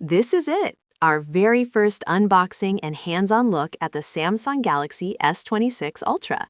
This is it, our very first unboxing and hands-on look at the Samsung Galaxy S26 Ultra.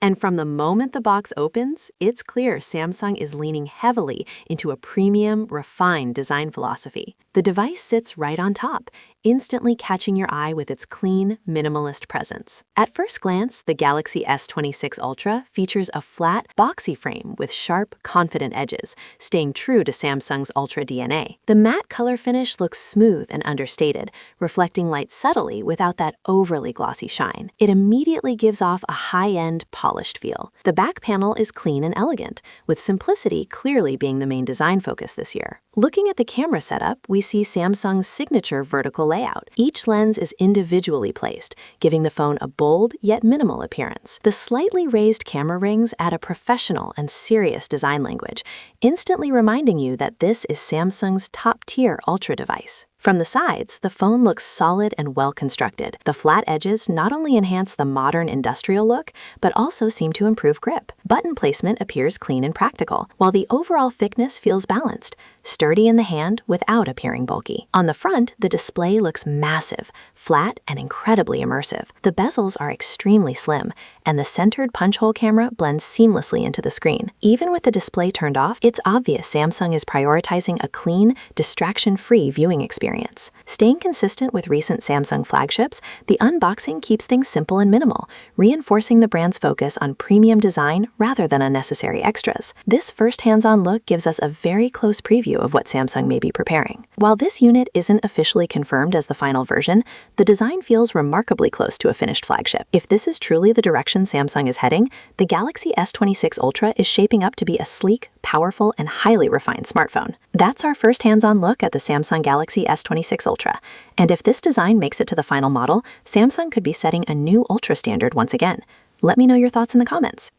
And from the moment the box opens, it's clear Samsung is leaning heavily into a premium, refined design philosophy. The device sits right on top, instantly catching your eye with its clean, minimalist presence. At first glance, the Galaxy S26 Ultra features a flat, boxy frame with sharp, confident edges, staying true to Samsung's Ultra DNA. The matte color finish looks smooth and understated, reflecting light subtly without that overly glossy shine. It immediately gives off a high-end, polished feel. The back panel is clean and elegant, with simplicity clearly being the main design focus this year. Looking at the camera setup, we see Samsung's signature vertical layout. Each lens is individually placed, giving the phone a bold yet minimal appearance. The slightly raised camera rings add a professional and serious design language, instantly reminding you that this is Samsung's top-tier Ultra device. From the sides, the phone looks solid and well-constructed. The flat edges not only enhance the modern industrial look, but also seem to improve grip. Button placement appears clean and practical, while the overall thickness feels balanced, sturdy in the hand without appearing bulky. On the front, the display looks massive, flat, and incredibly immersive. The bezels are extremely slim, and the centered punch-hole camera blends seamlessly into the screen. Even with the display turned off, it's obvious Samsung is prioritizing a clean, distraction-free viewing experience. Staying consistent with recent Samsung flagships, the unboxing keeps things simple and minimal, reinforcing the brand's focus on premium design rather than unnecessary extras. This first hands-on look gives us a very close preview of what Samsung may be preparing. While this unit isn't officially confirmed as the final version, the design feels remarkably close to a finished flagship. If this is truly the direction Samsung is heading, the Galaxy S26 Ultra is shaping up to be a sleek, powerful, and highly refined smartphone. That's our first hands-on look at the Samsung Galaxy S26 Ultra. And if this design makes it to the final model, Samsung could be setting a new Ultra standard once again. Let me know your thoughts in the comments.